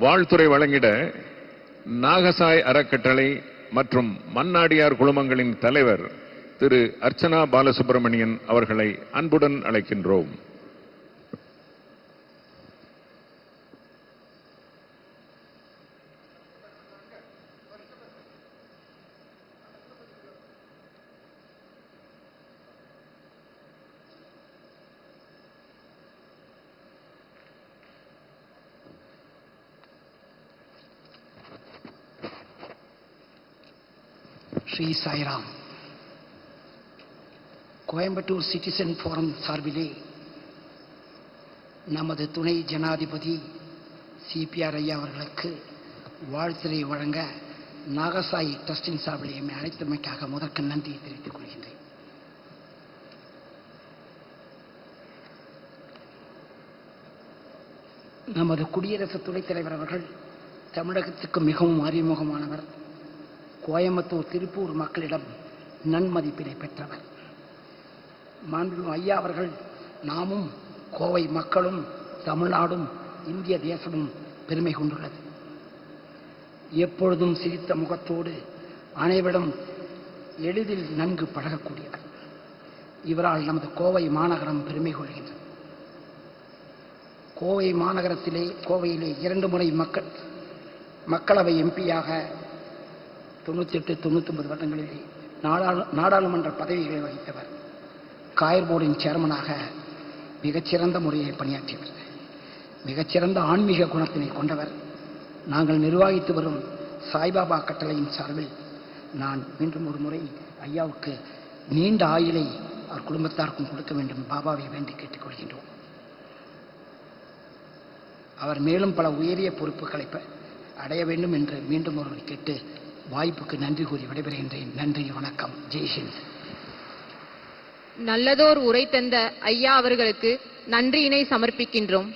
வாழ்த்துரை வழங்கிட நாகசாய் அறக்கட்டளை மற்றும் மன்னாடியார் குழுமங்களின் தலைவர் திரு அர்ச்சனா பாலசுப்ரமணியன் அவர்களை அன்புடன் அழைக்கின்றோம். ஸ்ரீ சாய்ராம். கோயம்புத்தூர் சிட்டிசன் போரம் சார்பிலே நமது துணை ஜனாதிபதி சிபிஆர் ஐயா அவர்களுக்கு வாழ்த்துரை வழங்க நாகசாய் ட்ரஸ்டின் சார்பிலே அழைத்தமைக்காக முதற்க நன்றியை தெரிவித்துக் கொள்கின்றேன். நமது குடியரசு துணைத் தலைவர் அவர்கள் தமிழகத்துக்கு மிகவும் அறிமுகமானவர். கோயம்புத்தூர் திருப்பூர் மக்களிடம் நன்மதிப்பினை பெற்றவர். மாண்புமிகு ஐயா அவர்கள் நாமும் கோவை மக்களும் தமிழ்நாடும் இந்திய தேசமும் பெருமை கொண்டுள்ளது. எப்பொழுதும் சிரித்த முகத்தோடு அனைவரிடம் எளிதில் நன்கு பழகக்கூடியவர். இவரால் நமது கோவை மாநகரம் பெருமை கொள்கின்றது. கோவை மாநகரத்திலே கோவையிலே 2 முறை மக்களவை எம்பியாக 98-99 வருடங்களிலே நாடாளுமன்ற பதவிகளை வகித்தவர். காயர் போர்டின் சேர்மனாக மிகச்சிறந்த முறையில் பணியாற்றியவர். மிகச்சிறந்த ஆன்மீக குணத்தினை கொண்டவர். நாங்கள் நிர்வகித்து வரும் சாய்பாபா கட்டளையின் சார்பில் நான் மீண்டும் ஒரு முறை ஐயாவுக்கு நீண்ட ஆயுளை அவர் குடும்பத்தாருக்கும் கொடுக்க வேண்டும் பாபாவை வேண்டி கேட்டுக்கொள்கின்றோம். அவர் மேலும் பல உயரிய பொறுப்புகளை அடைய வேண்டும் என்று மீண்டும் ஒரு கேட்டு வாய்ப்புக்கு நன்றி கூறி விடைபெறுகின்றேன். நன்றி, வணக்கம். ஜெய்ஹிந்த். நல்லதோர் உரை தந்த ஐயா அவர்களுக்கு நன்றியினை சமர்ப்பிக்கின்றோம்.